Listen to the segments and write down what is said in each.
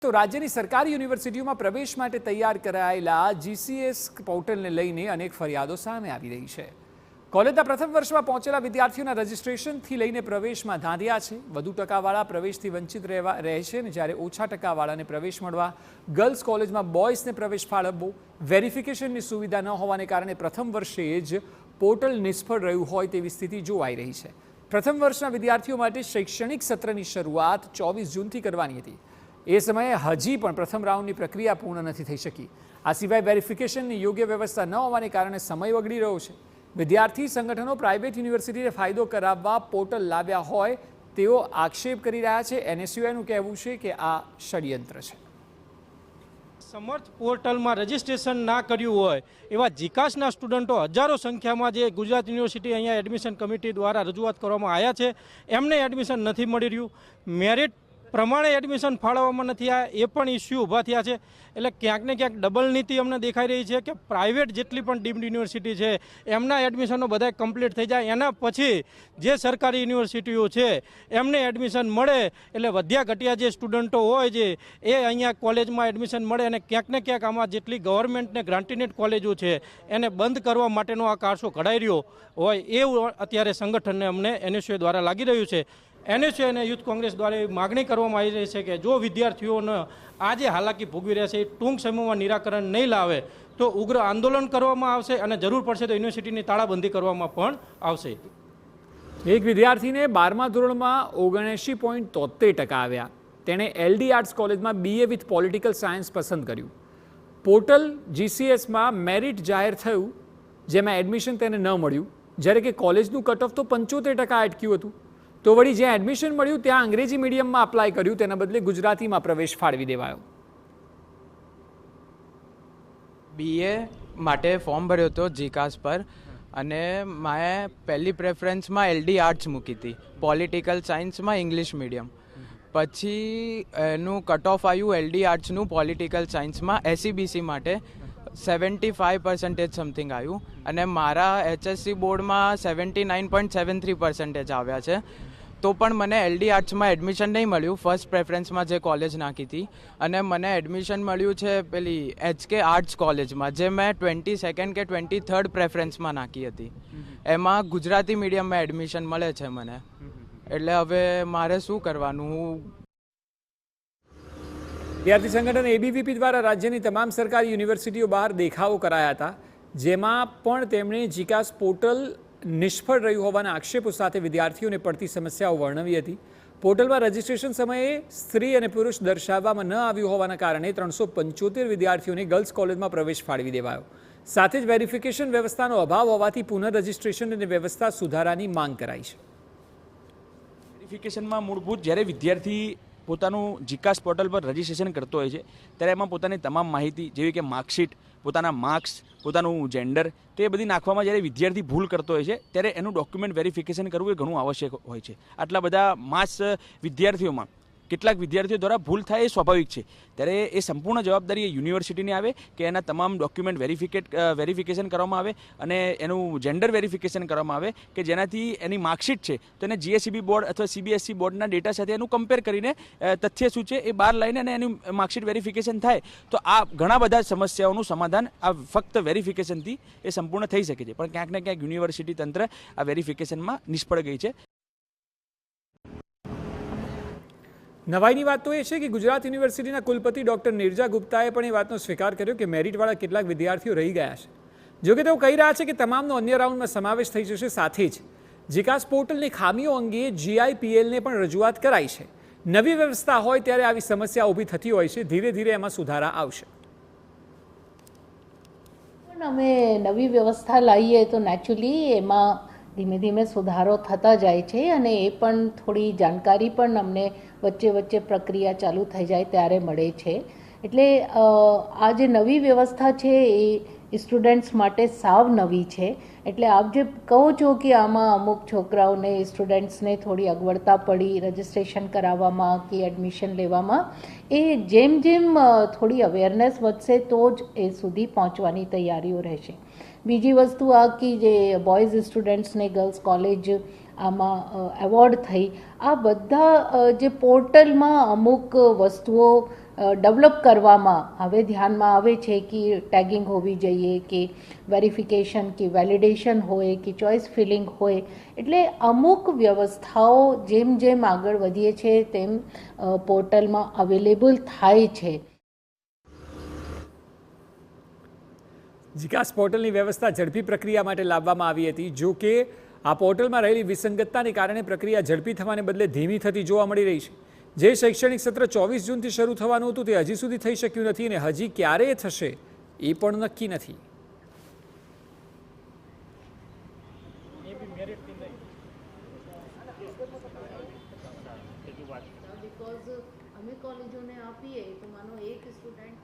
તો રાજ્યની સરકારી યુનિવર્સિટીઓમાં પ્રવેશ માટે તૈયાર કરાયેલા જીસીએસ પોર્ટલને લઈને અનેક ફરિયાદો સામે આવી રહી છે। કોલેજના પ્રથમ વર્ષમાં પહોંચેલા વિદ્યાર્થીઓના રજિસ્ટ્રેશનથી લઈને પ્રવેશમાં ધાંધિયા છે। વધુ ટકાવાળા પ્રવેશથી વંચિત રહે છે અને જ્યારે ઓછા ટકાવાળાને પ્રવેશ મળવા ગર્લ્સ કોલેજમાં બોયઝને પ્રવેશ ફાળવવો, વેરિફિકેશનની સુવિધા ન હોવાને કારણે પ્રથમ વર્ષે જ પોર્ટલ નિષ્ફળ રહ્યું હોય તેવી સ્થિતિ જોવાઈ રહી છે। પ્રથમ વર્ષના વિદ્યાર્થીઓ માટે શૈક્ષણિક સત્રની શરૂઆત 24 જૂનથી કરવાની હતી। એ સમયે હજી પણ પ્રથમ રાઉન્ડની પ્રક્રિયા પૂર્ણ નથી થઈ શકી। આ સિવાય વેરિફિકેશનની યોગ્ય વ્યવસ્થા ન હોવાને કારણે સમય બગડી રહ્યો છે। વિદ્યાર્થી સંગઠનો પ્રાઇવેટ યુનિવર્સિટીને ફાયદો કરાવવા પોર્ટલ લાવ્યા હોય તેવો આક્ષેપ કરી રહ્યા છે। એનએસયુઆઈનું કહેવું છે કે આ ષડયંત્ર છે। સમર્થ પોર્ટલમાં રજિસ્ટ્રેશન ના કર્યું હોય એવા જીકાસના સ્ટુડન્ટો હજારો સંખ્યામાં જે ગુજરાત યુનિવર્સિટી અહીંયા એડમિશન કમિટી દ્વારા રજૂઆત કરવામાં આવ્યા છે એમને એડમિશન નથી મળી રહ્યું। મેરિટ પ્રમાણે એડમિશન ફાળવવામાં નથી આવ્યા, એ પણ ઇસ્યુ ઊભા થયા છે। એટલે ક્યાંક ને ક્યાંક ડબલ નીતિ અમને દેખાઈ રહી છે કે પ્રાઇવેટ જેટલી પણ ડીમ્ડ યુનિવર્સિટી છે એમના એડમિશનો બધા કમ્પ્લીટ થઈ જાય, એના પછી જે સરકારી યુનિવર્સિટીઓ છે એમને એડમિશન મળે એટલે વધ્યા ઘટ્યા જે સ્ટુડન્ટો હોય છે એ અહીંયા કોલેજમાં એડમિશન મળે અને ક્યાંક ને ક્યાંક આમાં જેટલી ગવર્મેન્ટને ગ્રાન્ટીનેટ કોલેજો છે એને બંધ કરવા માટેનો આ કારસો ઘડાઈ રહ્યો હોય એવું અત્યારે સંગઠનને અમને એનએસયુઆઈ દ્વારા લાગી રહ્યું છે। એનએસયુઆઈ અને યુથ કોંગ્રેસ દ્વારા માગણી કરવામાં આવી રહી છે કે જો વિદ્યાર્થીઓને આ જે હાલાકી ભોગવી રહ્યા છે એ ટૂંક સમયમાં નિરાકરણ નહીં લાવે તો ઉગ્ર આંદોલન કરવામાં આવશે અને જરૂર પડશે તો યુનિવર્સિટીની તાળાબંધી કરવામાં પણ આવશે। એક વિદ્યાર્થીને 12મા ધોરણમાં 79.73% આવ્યા। તેણે એલડી આર્ટ્સ કોલેજમાં બીએ વિથ પોલિટિકલ સાયન્સ પસંદ કર્યું। પોર્ટલ જીસીએસમાં મેરિટ જાહેર થયું જેમાં એડમિશન તેને ન મળ્યું, જ્યારે કે કોલેજનું કટ ઓફ તો 75% અટક્યું હતું। તો વળી જ્યાં એડમિશન મળ્યું ત્યાં અંગ્રેજી મીડિયમમાં અપ્લાય કર્યું, તેના બદલે ગુજરાતીમાં પ્રવેશ ફાળવી દેવાયો। બીએ માટે ફોર્મ ભર્યો હતો જીકાસ પર અને મેં પહેલી પ્રેફરન્સમાં એલડી આર્ટ્સ મૂકી હતી, પોલિટિકલ સાયન્સમાં ઇંગ્લિશ મીડિયમ। પછી એનું કટ ઓફ આવ્યું એલડી આર્ટ્સનું પોલિટિકલ સાયન્સમાં એસસીબીસી માટે 75% સમથિંગ આવ્યું અને મારા એચએસસી બોર્ડમાં 79.73% આવ્યા છે। તો પણ મને એલડી આર્ટ્સમાં એડમિશન નહીં મળ્યું ફર્સ્ટ પ્રેફરન્સમાં જે કોલેજ નાખી હતી, અને મને એડમિશન મળ્યું છે પેલી એચકે આર્ટ્સ કોલેજમાં જે મેં 22nd કે 23rd પ્રેફરન્સમાં નાખી હતી। એમાં ગુજરાતી મીડિયમમાં એડમિશન મળે છે મને, એટલે હવે મારે શું કરવાનું? વિદ્યાર્થી સંગઠન એબીવીપી દ્વારા રાજ્યની તમામ સરકારી યુનિવર્સિટીઓ બહાર દેખાવો કરાયા હતા, જેમાં પણ તેમણે જીકાસ પોર્ટલ નિષ્ફળ રહ્યું હોવાના આક્ષેપો સાથે વિદ્યાર્થીઓને પડતી સમસ્યાઓ વર્ણવી હતી। પોર્ટલમાં રજિસ્ટ્રેશન સમયે સ્ત્રી અને પુરુષ દર્શાવવામાં ન આવ્યું હોવાના કારણે 375 વિદ્યાર્થીઓને ગર્લ્સ કોલેજમાં પ્રવેશ ફાળવી દેવાયો। સાથે જ વેરિફિકેશન વ્યવસ્થાનો અભાવ હોવાથી પુનઃરજિસ્ટ્રેશન અને વ્યવસ્થા સુધારાની માંગ કરાઈ છે। વેરિફિકેશનમાં મૂળભૂત જ્યારે વિદ્યાર્થી પોતાનું જીકાસ પોર્ટલ પર રજિસ્ટ્રેશન કરતો હોય છે ત્યારે એમાં પોતાની તમામ માહિતી જેવી કે માર્કશીટ, પોતાના માર્ક્સ, પોતાનું જેન્ડર, તે બધી નાખવામાં જ્યારે વિદ્યાર્થી ભૂલ કરતો હોય છે ત્યારે એનું ડોક્યુમેન્ટ વેરિફિકેશન કરવું એ ઘણું આવશ્યક હોય છે। આટલા બધા માસ વિદ્યાર્થીઓમાં કેટલાક વિદ્યાર્થીઓ દ્વારા ભૂલ થાય એ સ્વાભાવિક છે, ત્યારે એ સંપૂર્ણ જવાબદારી એ યુનિવર્સિટીની આવે કે એના તમામ ડોક્યુમેન્ટ વેરિફિકેશન કરવામાં આવે અને એનું જેન્ડર વેરિફિકેશન કરવામાં આવે કે જેનાથી એની માર્કશીટ છે તો એને જીએસઈબી બોર્ડ અથવા સીબીએસઈ બોર્ડના ડેટા સાથે એનું કમ્પેર કરીને તથ્ય શું છે એ બહાર લઈને અને એનું માર્કશીટ વેરિફિકેશન થાય તો આ ઘણા બધા સમસ્યાઓનું સમાધાન આ ફક્ત વેરિફિકેશનથી એ સંપૂર્ણ થઈ શકે છે। પણ ક્યાંક ને ક્યાંક યુનિવર્સિટી તંત્ર આ વેરિફિકેશનમાં નિષ્ફળ ગઈ છે। નવાઈની વાત તો એ છે કે ગુજરાત યુનિવર્સિટીના કુલપતિ ડૉક્ટર નિરજા ગુપ્તાએ પણ એ વાતનો સ્વીકાર કર્યો કે મેરિટવાળા કેટલાક વિદ્યાર્થીઓ રહી ગયા છે। જોકે તેઓ કહી રહ્યા છે કે તમામનો અન્ય રાઉન્ડમાં સમાવેશ થઈ જશે। સાથે જ જીકાસ પોર્ટલની ખામીઓ અંગે જીઆઈપીએલને પણ રજૂઆત કરાઈ છે। નવી વ્યવસ્થા હોય ત્યારે આવી સમસ્યા ઊભી થતી હોય છે, ધીરે ધીરે એમાં સુધારા આવશે। અમે નવી વ્યવસ્થા લાવીએ તો નેચરલી એમાં ધીમે ધીમે સુધારો થતા જાય છે અને એ પણ થોડી જાણકારી પણ અમને વચ્ચે વચ્ચે પ્રક્રિયા ચાલુ થઈ જાય ત્યારે મળે છે। એટલે આ જે નવી વ્યવસ્થા છે એ સ્ટુડન્ટ્સ માટે સાવ નવી છે। એટલે આપ જે કહો છો કે આમાં અમુક છોકરાઓને સ્ટુડન્ટ્સને થોડી અગવડતા પડી રજિસ્ટ્રેશન કરાવવામાં કે એડમિશન લેવામાં, એ જેમ જેમ થોડી અવેરનેસ વધશે તો જ એ સુધી પહોંચવાની તૈયારીઓ રહેશે। બીજી વસ્તુ આ કે જે બોયઝ સ્ટુડન્ટ્સને ગર્લ્સ કોલેજ આમાં એવોર્ડ થઈ, આ બધા જે પોર્ટલમાં અમુક વસ્તુઓ ડેવલપ કરવામાં હવે ધ્યાનમાં આવે છે કે ટેગિંગ હોવી જોઈએ, કે વેરિફિકેશન કે વેલિડેશન હોય, કે ચોઇસ ફિલિંગ હોય. એટલે અમુક વ્યવસ્થાઓ જેમ જેમ આગળ વધીએ છે તેમ પોર્ટલમાં અવેલેબલ થાય છે. જીકાસ પોર્ટલની વ્યવસ્થા ઝડપી પ્રક્રિયા માટે લાવવામાં આવી હતી. જો કે આ પોર્ટલમાં રહેલી વિસંગતતાને કારણે પ્રક્રિયા ઝડપી થવાને બદલે ધીમી થતી જોવા મળી રહી છે. જે શૈક્ષણિક સત્ર 24 જૂનથી શરૂ થવાનું હતું તે હજી સુધી થઈ શક્યું નથી અને હજી ક્યારે થશે એ પણ નક્કી નથી. અમે કોલેજોને આપીએ તો માનો એક સ્ટુડન્ટ.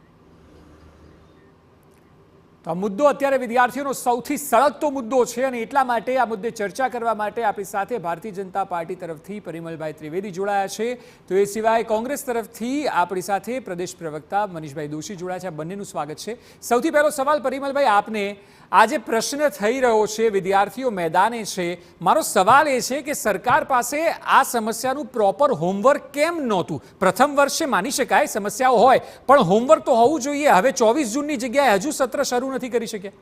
તો આ મુદ્દો અત્યારે વિદ્યાર્થીઓનો સૌથી સળગતો મુદ્દો છે અને એટલા માટે આ મુદ્દે ચર્ચા કરવા માટે આપણી સાથે ભારતીય જનતા પાર્ટી તરફથી પરિમલભાઈ ત્રિવેદી જોડાયા છે. તો એ સિવાય કોંગ્રેસ તરફથી આપણી સાથે પ્રદેશ પ્રવક્તા મનીષભાઈ દોશી જોડાયા છે. આ બંનેનું સ્વાગત છે. સૌથી પહેલો સવાલ પરિમલભાઈ આપને, આજે પ્રશ્ન થઈ રહ્યો છે, વિદ્યાર્થીઓ મેદાને છે. મારો સવાલ એ છે કે સરકાર પાસે આ સમસ્યાનું પ્રોપર હોમવર્ક કેમ નહોતું? પ્રથમ વર્ષે માની શકાય સમસ્યાઓ હોય, પણ હોમવર્ક તો હોવું જોઈએ. હવે 24 જૂનની જગ્યાએ હજુ સત્ર શરૂ નથી કરી શક્યા.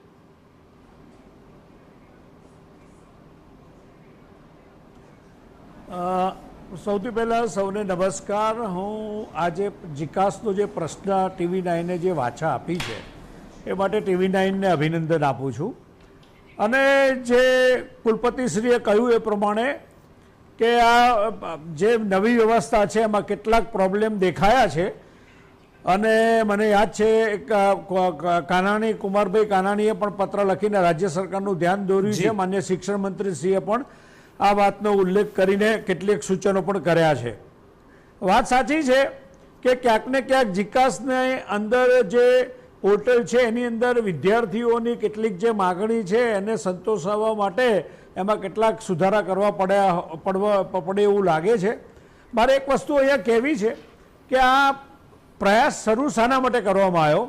સૌથી પહેલાં સૌને નમસ્કાર. હું આજે જીકાસનો જે પ્રશ્ન TV9 જે વાચા આપી છે એ માટે TV9ને અભિનંદન આપું છું. અને જે કુલપતિશ્રીએ કહ્યું એ પ્રમાણે કે આ જે નવી વ્યવસ્થા છે એમાં કેટલાક પ્રોબ્લેમ દેખાયા છે. અને મને યાદ છે કાનાણી, કુમારભાઈ કાનાણીએ પણ પત્ર લખીને રાજ્ય સરકારનું ધ્યાન દોર્યું છે. માન્ય શિક્ષણ મંત્રીશ્રીએ પણ આ વાતનો ઉલ્લેખ કરીને કેટલીક સૂચનો પણ કર્યા છે. વાત સાચી છે કે ક્યાંક ને ક્યાંક જીકાસને અંદર જે પોર્ટલ છે એની અંદર વિદ્યાર્થીઓની કેટલીક જે માગણી છે એને સંતોષવા માટે એમાં કેટલાક સુધારા કરવા પડે એવું લાગે છે. મારે એક વસ્તુ અહીંયા કહેવી છે કે આ પ્રયાસ શરૂ શાના માટે કરવામાં આવ્યો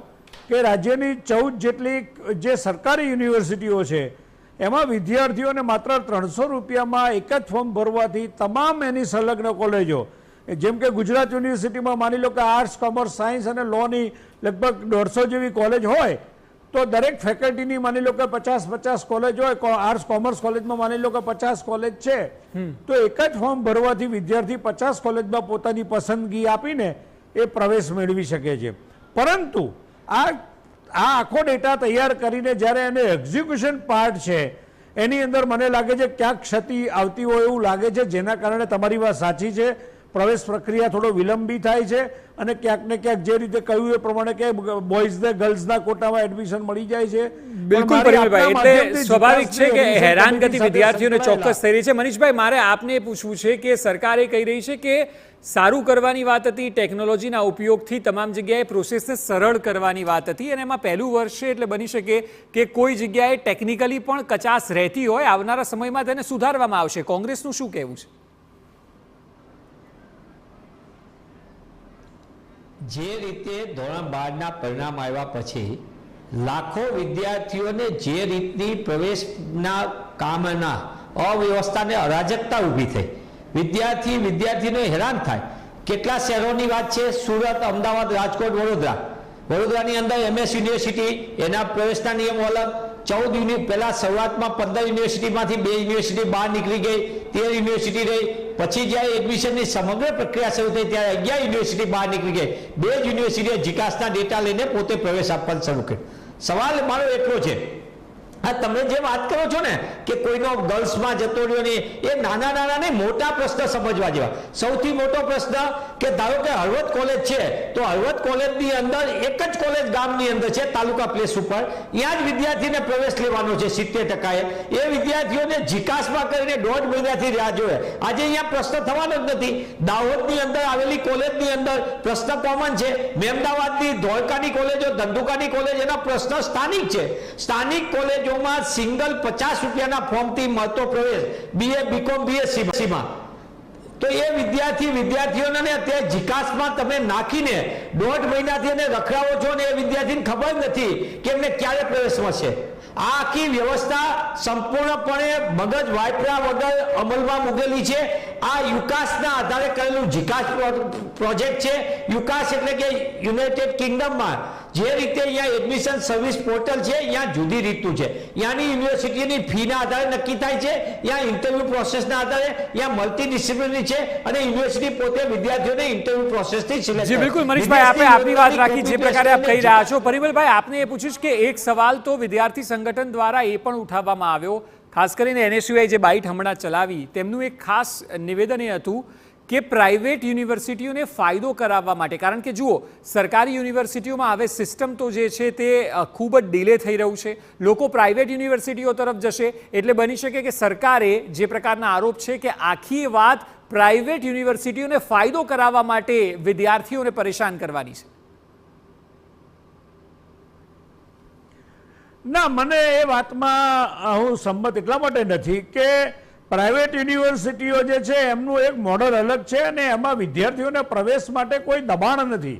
કે રાજ્યની 14 જેટલી જે સરકારી યુનિવર્સિટીઓ છે એમાં વિદ્યાર્થીઓને માત્ર 300 રૂપિયામાં એક જ ફોર્મ ભરવાથી તમામ એની સંલગ્ન કોલેજો, જેમ કે ગુજરાત યુનિવર્સિટીમાં માની લો કે આર્ટ્સ, કોમર્સ, સાયન્સ અને લોની લગભગ 150 જેવી કોલેજ હોય તો દરેક ફેકલ્ટીની માની લો કે 50 કોલેજ હોય. આર્ટ્સ કોમર્સ કોલેજમાં માની લો કે 50 કોલેજ છે તો એક જ ફોર્મ ભરવાથી વિદ્યાર્થી 50 કોલેજમાં પોતાની પસંદગી આપીને એ પ્રવેશ મેળવી શકે છે. પરંતુ આ આખો ડેટા તૈયાર કરીને જ્યારે એને એક્ઝિક્યુશન પાર્ટ છે એની અંદર મને લાગે છે ક્યાંક ક્ષતિ આવતી હોય એવું લાગે છે. જેના કારણે તમારી વાત સાચી છે, પ્રવેશ પ્રક્રિયા થોડો વિલંબી થાય છે અને ક્યાંક ને ક્યાંક જે રીતે કહ્યું એ પ્રમાણે કે બોયઝને ગર્લ્સના કોટામાં એડમિશન મળી જાય છે. બિલકુલ પરિમલભાઈ, એટલે સ્વાભાવિક છે કે હેરાનગતિ વિદ્યાર્થીઓને ચોક્કસ થઈ રહી છે. મનીષભાઈ, મારે આપને પૂછવું છે કે સરકારે કહી રહી છે કે સારું કરવાની વાત હતી, ટેકનોલોજીના ઉપયોગથી તમામ જગ્યાએ પ્રોસેસને સરળ કરવાની વાત હતી અને એમાં પહેલું વર્ષ છે એટલે બની શકે કે કોઈ જગ્યાએ ટેકનિકલી પણ કચાશ રહેતી હોય. આવનારા સમયમાં તેને સુધારવામાં આવશે. કોંગ્રેસનું શું કહેવું છે? જે રીતે ધોરણ 12ના પરિણામ આવ્યા પછી લાખો વિદ્યાર્થીઓને જે રીતની પ્રવેશના કામના અવ્યવસ્થાને અરાજકતા ઊભી થઈ, વિદ્યાર્થીનો હેરાન થાય. કેટલા શહેરોની વાત છે, સુરત, અમદાવાદ, રાજકોટ, વડોદરાની અંદર MS યુનિવર્સિટી, એના પ્રવેશના નિયમો અલગ. 14 પહેલા શરૂઆતમાં 15 યુનિવર્સિટીમાંથી 2 યુનિવર્સિટી બહાર નીકળી ગઈ, 13 યુનિવર્સિટી રહી. પછી જ્યારે એડમિશનની સમગ્ર પ્રક્રિયા શરૂ થઈ ત્યારે 11 યુનિવર્સિટી બહાર નીકળી ગઈ. 2 યુનિવર્સિટીએ જીકાસના ડેટા લઈને પોતે પ્રવેશ આપવાનું શરૂ કર્યો. સવાલ મારો એટલો છે, આ તમે જે વાત કરો છો ને કે કોઈનો ગર્લ્સમાં જતો રહ્યો નહીં, એ નાના નહીં, મોટા પ્રશ્ન સમજવા જેવા. સૌથી મોટો પ્રશ્ન કે ધારો કે હળવદ કોલેજ છે તો હળવદ કોલેજની અંદર એક જ કોલેજ ગામની અંદર છે, તાલુકા પ્લેસ ઉપર, ત્યાં જ વિદ્યાર્થીને પ્રવેશ લેવાનો છે 70%. એ વિદ્યાર્થીઓને જીકાસમાં કરીને 1.5 મહિનાથી રાહ જોવે. આજે અહીંયા પ્રશ્ન થવાનો જ નથી. દાહોદની અંદર આવેલી કોલેજની અંદર પ્રશ્ન કોમન છે. મહેમદાવાદની, ધોળકાની કોલેજો, ધંધુકાની કોલેજ, એના પ્રશ્ન સ્થાનિક છે. સ્થાનિક કોલેજો સિંગલ 50 રૂપિયાના ફોર્મથી મળતો પ્રવેશ BA, BCom, BSc માં. તો એ વિદ્યાર્થીઓને અત્યારે જીકાસમાં તમે નાખીને 1.5 મહિનાથી એને રખડાવો છો ને એ વિદ્યાર્થીને ખબર નથી કે એમને ક્યારે પ્રવેશ મળશે. આ આખી વ્યવસ્થા સંપૂર્ણપણે મગજ વાપર્યા વગર અમલમાં મૂકેલી છે આ યુકાસના આધારે કરેલું જીકાસ પ્રોજેક્ટ છે. યુકાસ એટલે કે યુનાઇટેડ કિંગડમમાં જે રીતે અહીંયા એડમિશન સર્વિસ પોર્ટલ છે, અહીંયા જુદી રીતનું છે. અહીંયાની યુનિવર્સિટીની ફીના આધારે નક્કી થાય છે, અહીંયા ઇન્ટરવ્યુ પ્રોસેસના આધારે, અહીંયા મલ્ટી ડિસિપ્લિનરી છે અને યુનિવર્સિટી પોતે વિદ્યાર્થીઓને ઇન્ટરવ્યુ પ્રોસેસથી સિલેક્ટ. જી બિલકુલ મનીષભાઈ, આપણે આપની વાત રાખી જે પ્રકારે આપ કહી રહ્યા છો. પરિમલભાઈ, આપને એ પૂછ્યું કે એક સવાલ તો વિદ્યાર્થી સંગઠન દ્વારા એ પણ ઉઠાવવામાં આવ્યો, ખાસ કરીને NSUI જે બાઇટ હમણાં ચલાવી તેમનું એક ખાસ નિવેદન એ હતું કે પ્રાઇવેટ યુનિવર્સિટીઓને ફાયદો કરાવવા માટે, કારણ કે જુઓ સરકારી યુનિવર્સિટીઓમાં હવે સિસ્ટમ તો જે છે તે ખૂબ જ ડિલે થઈ રહ્યું છે, લોકો પ્રાઇવેટ યુનિવર્સિટીઓ તરફ જશે એટલે બની શકે કે સરકારે જે પ્રકારના આરોપ છે કે આખી વાત પ્રાઇવેટ યુનિવર્સિટીઓને ફાયદો કરાવવા માટે વિદ્યાર્થીઓને પરેશાન કરવાની છે. ના, મને એ વાતમાં હું સંમત એટલા માટે નથી કે પ્રાઇવેટ યુનિવર્સિટીઓ જે છે એમનું એક મોડલ અલગ છે અને એમાં વિદ્યાર્થીઓને પ્રવેશ માટે કોઈ દબાણ નથી.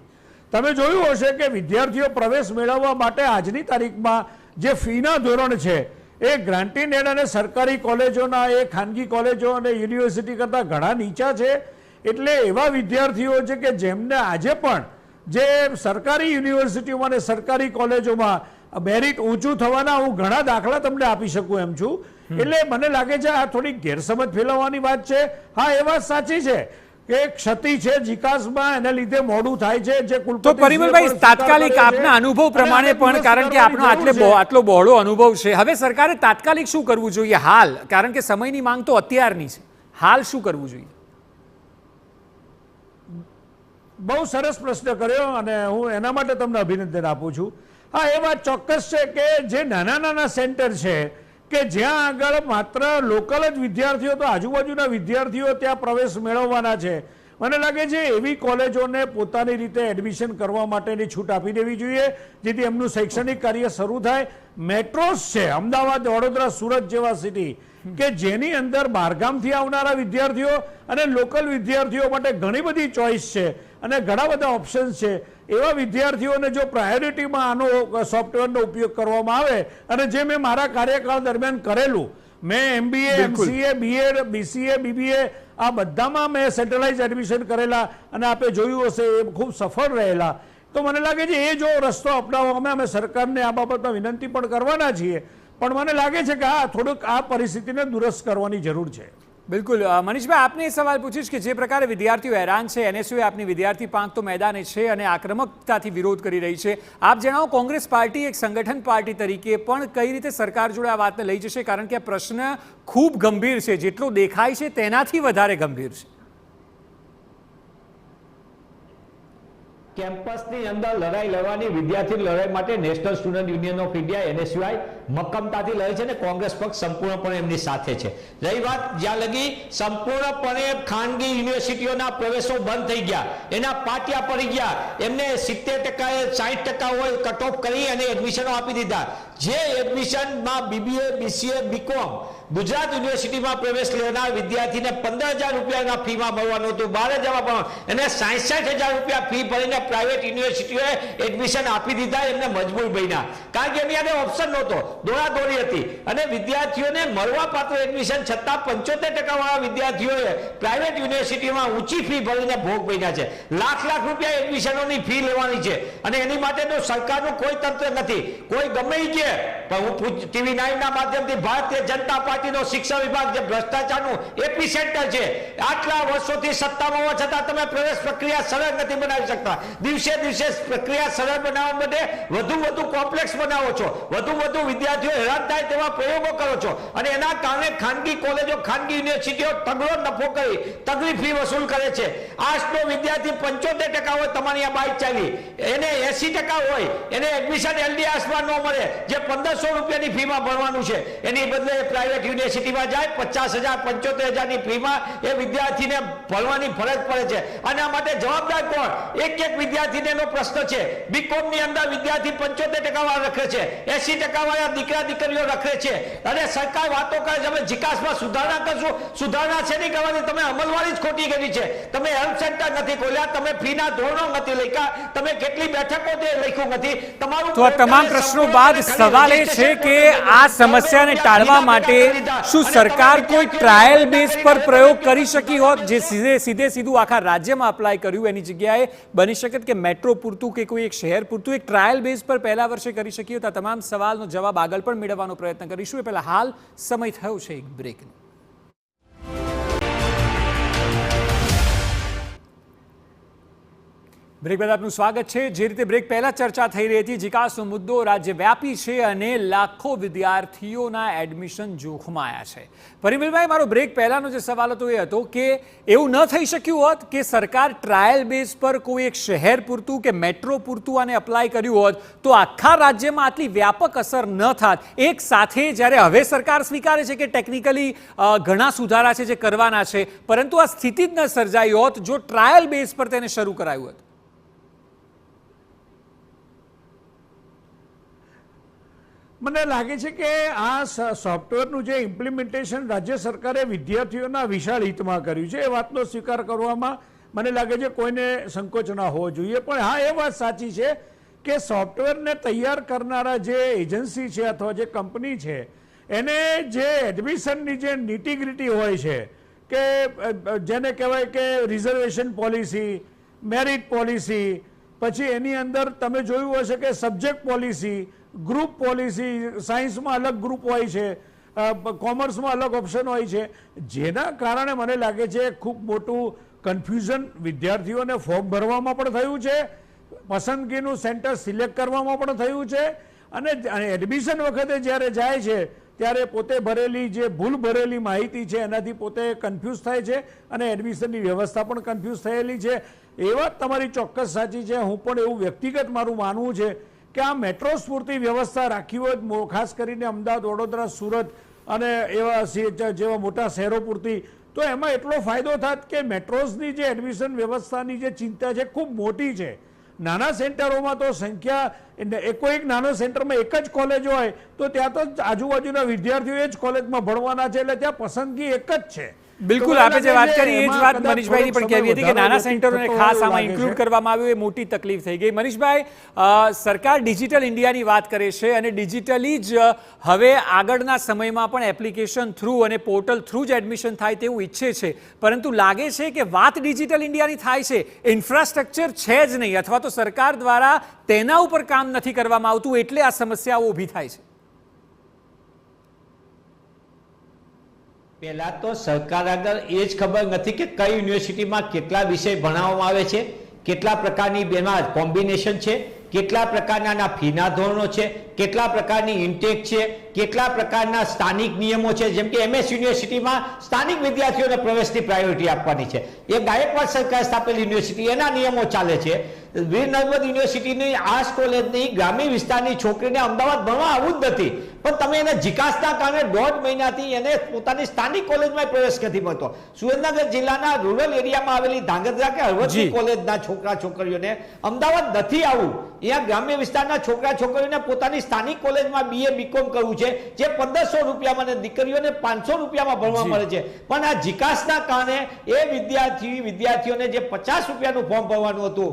તમે જોયું હશે કે વિદ્યાર્થીઓ પ્રવેશ મેળવવા માટે આજની તારીખમાં જે ફીના ધોરણ છે એ ગ્રાન્ટીન એડ અને સરકારી કોલેજોના, એ ખાનગી કોલેજો અને યુનિવર્સિટી કરતાં ઘણા નીચા છે. એટલે એવા વિદ્યાર્થીઓ છે કે જેમને આજે પણ જે સરકારી યુનિવર્સિટીઓમાં અને સરકારી કોલેજોમાં મેરિટ ઊંચું થવાના હું ઘણા દાખલા તમને આપી શકું એમ છું. એટલે મને લાગે છે આ થોડી ગેરસમજ ફેલાવવાની વાત છે. હા, એ વાત સાચી છે કે ક્ષતિ છે જીકાસમાં, એને લીધે મોડું થાય છે. જે તો પરિમલભાઈ, તાત્કાલિક આપના અનુભવ પ્રમાણે પણ, કારણ કે આપનો આટલો બહોળો અનુભવ છે, હવે સરકારે તાત્કાલિક શું કરવું જોઈએ હાલ, કારણ કે સમયની માંગ તો અત્યારની છે, હાલ શું કરવું જોઈએ? બહુ સરસ પ્રશ્ન કર્યો અને હું એના માટે તમને અભિનંદન આપું છું. હા, એ વાત ચોક્કસ છે કે જે નાના નાના સેન્ટર છે કે જ્યાં આગળ માત્ર લોકલ જ વિદ્યાર્થીઓ, તો આજુબાજુના વિદ્યાર્થીઓ ત્યાં પ્રવેશ મેળવવાના છે, મને લાગે છે એવી કોલેજોને પોતાની રીતે એડમિશન કરવા માટેની છૂટ આપી દેવી જોઈએ જેથી એમનું શૈક્ષણિક કાર્ય શરૂ થાય. મેટ્રોસ છે, અમદાવાદ, વડોદરા, સુરત જેવા સિટી કે જેની અંદર બહારગામથી આવનારા વિદ્યાર્થીઓ અને લોકલ વિદ્યાર્થીઓ માટે ઘણી બધી ચોઇસ છે અને ઘણા બધા ઓપ્શન્સ છે. એવા વિદ્યાર્થીઓને જો પ્રાયોરિટીમાં આનો સોફ્ટવેરનો ઉપયોગ કરવામાં આવે, અને જે મેં મારા કાર્યકાળ દરમિયાન કરેલું, મેં MBA, MCA, BEd, BCA, BBA આ બધામાં મેં સેન્ટ્રલાઇઝ એડમિશન કરેલા અને આપે જોયું હશે એ ખૂબ સફળ રહેલા. તો મને લાગે છે એ જો રસ્તો અપનાવવામાં અમે સરકારને આ બાબતમાં વિનંતી પણ કરવાના છીએ, પણ મને લાગે છે કે આ થોડુંક આ પરિસ્થિતિને દુરસ્ત કરવાની જરૂર છે. બિલકુલ મનીષભાઈ, આપને એ સવાલ પૂછીશ કે જે પ્રકારે વિદ્યાર્થીઓ હેરાન છે, NSUI આપની વિદ્યાર્થી પાંખ તો મેદાને છે અને આક્રમકતાથી વિરોધ કરી રહી છે, આપ જણાવો કોંગ્રેસ પાર્ટી એક સંગઠન પાર્ટી તરીકે પણ કઈ રીતે સરકાર જોડે આ વાતને લઈ જશે, કારણ કે આ પ્રશ્ન ખૂબ ગંભીર છે, જેટલો દેખાય છે તેનાથી વધારે ગંભીર છે. કેમ્પસની અંદર લડાઈ લડવાની, વિદ્યાર્થી લડાઈ માટે national student union of India NSUI મક્કમતાથી લડે છે અને કોંગ્રેસ પક્ષ સંપૂર્ણપણે એમની સાથે છે. રહી વાત જ્યાં લગી સંપૂર્ણપણે ખાનગી યુનિવર્સિટીઓના પ્રવેશો બંધ થઈ ગયા, એના પાટિયા પડી ગયા, એમને 70% 60% હોય કટ ઓફ કરી અને એડમિશનો આપી દીધા. જે એડમિશનમાં BBA, BCA, BCom ગુજરાત યુનિવર્સિટીમાં પ્રવેશ લેનાર વિદ્યાર્થીને 15,000 રૂપિયાના ફીમાં મળવાનું હતું, 12,000 પણ એને 66,000 રૂપિયા ફી ભરીને પ્રાઇવેટ યુનિવર્સિટીઓએ એડમિશન આપી દીધા. એમને મજબૂર બન્યા કારણ કે એમની આગળ ઓપ્શન નહોતો, દોડાદોડી હતી અને વિદ્યાર્થીઓને મળવા પાત્ર એડમિશન છતાં 75% વાળા વિદ્યાર્થીઓએ પ્રાઇવેટ યુનિવર્સિટીમાં ઊંચી ફી ભરીને ભોગ બન્યા છે. લાખ રૂપિયા એડમિશનોની ફી લેવાની છે અને એની માટે તો સરકારનું કોઈ તંત્ર નથી. કોઈ ગમે કે પણ હું TV9 ના માધ્યમથી ભારતીય જનતા પાર્ટીનો શિક્ષણ વિભાગ જે ભ્રષ્ટાચારનું એપિસેન્ટર છે, આટલા વર્ષોથી સત્તામાં હોવા છતાં તમે પ્રવેશ પ્રક્રિયા સરળ નથી બનાવી શકતા. દિવસે દિવસે પ્રક્રિયા સરળ બનાવવા માટે વધુ કોમ્પ્લેક્સ બનાવો છો, વધુ વિદ્યાર્થીઓ હેરાન થાય તેવા પ્રયોગો કરો છો અને એના કારણે ખાનગી કોલેજો, ખાનગી યુનિવર્સિટીઓ તગડો નફો કરી તગડી ફી વસૂલ કરે છે. આર્ટ્સનો વિદ્યાર્થી 75% હોય, તમારી આ બાઇક ચાલી, એને 80% હોય, એને એડમિશન LDRમાં ન મળે, જે 1,500 રૂપિયાની ફીમાં ભરવાનું છે એની બદલે પ્રાઇવેટ યુનિવર્સિટીમાં જાય 50,000 75,000 ની ફીમાં એ વિદ્યાર્થીને ભરવાની ફરજ પડે છે. અને આ માટે જવાબદાર કોણ? એક વિદ્યાર્થીનો પ્રશ્ન છે. BCom ની અંદર વિદ્યાર્થી 75% વાળા રખે છે, 80% વાળા દીકરા દીકરીઓ રખે છે અને સરકાર વાતો કરે છે અમે જીકાસમાં સુધારણા કરશું. સુધારણા છે નહીં કરવાની, તમે અમલવારી જ ખોટી કરી છે. તમે હેલ્થ સેન્ટર નથી ખોલ્યા, તમે ફીના ધોરણો નથી લખ્યા, તમે કેટલી બેઠકો તે લખ્યું નથી. તમારું તો આ તમામ પ્રશ્નો બાદ સવાલ એ છે કે આ સમસ્યાને ટાળવા માટે દીધા. શું અને સરકાર તમારા કોઈ વિદ્યાર્થીઓને ટ્રાયલ ગુંડા બેઝ કરી પર નરેન્દ્ર પ્રયોગ મોદી કરી શકી હોત, જે સીધું આખા રાજ્યમાં અપ્લાય કર્યું એની જગ્યાએ બની શકે કે મેટ્રો પૂરતું કે કોઈ એક શહેર પૂરતું એક ટ્રાયલ બેઝ પર પહેલા વર્ષે કરી શકી હોત? આ તમામ સવાલનો જવાબ આગળ પણ મેળવવાનો પ્રયત્ન કરીશું. એ પહેલા હાલ સમય થયો છે એક બ્રેકનો. બ્રેક બાદ આપનું સ્વાગત છે. જે રીતે બ્રેક પહેલા ચર્ચા થઈ રહી હતી, જીકાસનો મુદ્દો રાજ્યવ્યાપી છે અને લાખો વિદ્યાર્થીઓના એડમિશન જોખમાયા છે. પરિમલભાઈ, મારો બ્રેક પહેલાનો જે સવાલ હતો એ હતો કે એવું ન થઈ શક્યું હોત કે સરકાર ટ્રાયલ બેઝ પર કોઈ એક શહેર પૂરતું કે મેટ્રો પૂરતું આને અપ્લાય કર્યું હોત તો આખા રાજ્યમાં આટલી વ્યાપક અસર ન થાત? એક સાથે જ્યારે હવે સરકાર સ્વીકારે છે કે ટેકનિકલી ઘણા સુધારા છે જે કરવાના છે, પરંતુ આ સ્થિતિ જ ન સર્જાઈ હોત જો ટ્રાયલ બેઝ પર તેને શરૂ કરાયું હોત. મને લાગે છે કે આ સોફ્ટવેરનું જે ઇમ્પ્લિમેન્ટેશન રાજ્ય સરકારે વિદ્યાર્થીઓના વિશાળ હિતમાં કર્યું છે એ વાતનો સ્વીકાર કરવામાં મને લાગે છે કોઈને સંકોચ ના હોવો જોઈએ. પણ હા, એ વાત સાચી છે કે સોફ્ટવેરને તૈયાર કરનારા જે એજન્સી છે અથવા જે કંપની છે એને જે એડમિશનની જે નિટીગ્રિટી હોય છે કે જેને કહેવાય કે રિઝર્વેશન પોલિસી, મેરિટ પોલિસી, પછી એની અંદર તમે જોયું હશે કે સબ્જેક્ટ પોલિસી, ગ્રુપ પોલિસી, સાયન્સમાં અલગ ગ્રુપ હોય છે, કોમર્સમાં અલગ ઓપ્શન હોય છે, જેના કારણે મને લાગે છે ખૂબ મોટું કન્ફ્યુઝન વિદ્યાર્થીઓને ફોર્મ ભરવામાં પણ થયું છે, પસંદગીનું સેન્ટર સિલેક્ટ કરવામાં પણ થયું છે, અને એડમિશન વખતે જ્યારે જાય છે ત્યારે પોતે ભરેલી જે ભૂલ ભરેલી માહિતી છે એનાથી પોતે કન્ફ્યુઝ થાય છે અને એડમિશનની વ્યવસ્થા પણ કન્ફ્યુઝ થયેલી છે. એ વાત તમારી ચોક્કસ સાચી છે. હું પણ એવું વ્યક્તિગત મારું માનવું છે કે આ મેટ્રો સ્ફૂર્તિ વ્યવસ્થા રાખી હોય, ખાસ કરીને અમદાવાદ, વડોદરા, સુરત અને એવા જેવા મોટા શહેરો પૂરતી, તો એમાં એટલો ફાયદો થાત કે મેટ્રોઝની જે એડમિશન વ્યવસ્થાની જે ચિંતા છે ખૂબ મોટી છે. નાના સેન્ટરોમાં તો સંખ્યા, કોઈક નાનો સેન્ટરમાં એક જ કોલેજ હોય તો ત્યાં તો આજુબાજુના વિદ્યાર્થીઓ એ જ કોલેજમાં ભણવાના છે, એટલે ત્યાં પસંદગી એક જ છે. બિલકુલ, આપે જે વાત કરી એ જ વાત મનીષભાઈની પણ કહેવી હતી કે નાના સેન્ટરોને ખાસ આમાં ઇન્ક્લુડ કરવામાં આવ્યું એ મોટી તકલીફ થઈ ગઈ. મનીષભાઈ, સરકાર ડિજિટલ ઇન્ડિયાની વાત કરે છે અને ડિજિટલી જ હવે આગળના સમયમાં પણ એપ્લિકેશન થ્રુ અને પોર્ટલ થ્રુ જ એડમિશન થાય તેવું ઈચ્છે છે, પરંતુ લાગે છે કે વાત ડિજિટલ ઇન્ડિયાની થાય છે, ઇન્ફ્રાસ્ટ્રક્ચર છે જ નહીં અથવા તો સરકાર દ્વારા તેના ઉપર કામ નથી કરવામાં આવતું, એટલે આ સમસ્યાઓ ઊભી થાય છે. પહેલા તો સરકાર આગળ એ જ ખબર નથી કે કઈ યુનિવર્સિટીમાં કેટલા વિષય ભણાવવામાં આવે છે, કેટલા પ્રકારની બેમાં કોમ્બિનેશન છે, કેટલા પ્રકારના ફીના ધોરણો છે, કેટલા પ્રકારની ઇન્ટેક છે, કેટલા પ્રકારના સ્થાનિક નિયમો છે. જેમ કે MS યુનિવર્સિટીમાં સ્થાનિક વિદ્યાર્થીઓને પ્રવેશની પ્રાયોરિટી આપવાની છે, એ ગાયકવાડ સરકાર સ્થાપેલી યુનિવર્સિટી, એના નિયમો ચાલે છે. વીર નર્મદ યુનિવર્સિટીની આર્ટ્સ કોલેજની ગ્રામીણ વિસ્તારની છોકરીને અમદાવાદ ભણવા આવવું જ નથી, પણ તમે એને જીકાસના કારણે 1.5 મહિનાથી એને પોતાની સ્થાનિક કોલેજમાં પ્રવેશ નથી મળતો. સુરેન્દ્રનગર જિલ્લાના રૂરલ એરિયામાં આવેલી ધાંગધ્રા કે હળવદની કોલેજના છોકરા છોકરીઓને અમદાવાદ નથી આવવું. અહીંયા ગ્રામ્ય વિસ્તારના છોકરા છોકરીઓને પોતાની સ્થાનિક કોલેજમાં BA BCom કરવું છે, જે 1500 રૂપિયામાં અને દીકરીઓને 500 રૂપિયામાં ભણવા મળે છે. પણ આ જીકાસના કારણે એ વિદ્યાર્થીઓને જે 50 રૂપિયાનું ફોર્મ ભરવાનું હતું,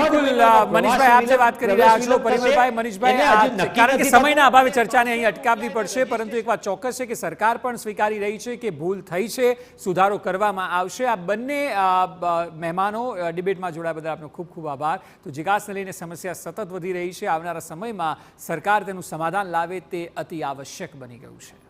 મનીષભાઈ આપ જે વાત કરી રહ્યા છો, પરિમલભાઈ, મનીષભાઈ, કારણ કે સમયના અભાવે ચર્ચાને અહીં અટકાવવી પડશે, પરંતુ એક વાત ચોક્કસ છે કે સરકાર પણ સ્વીકારી રહી છે કે ભૂલ થઈ છે, સુધારો કરવામાં આવશે. આ બંને મહેમાનો ડિબેટમાં જોડાયા બદલ આપનો ખૂબ ખૂબ આભાર. તો જીકાસને લઈને સમસ્યા સતત વધી રહી છે, આવનારા સમયમાં સરકાર તેનું સમાધાન લાવે તે અતિ આવશ્યક બની ગયું છે.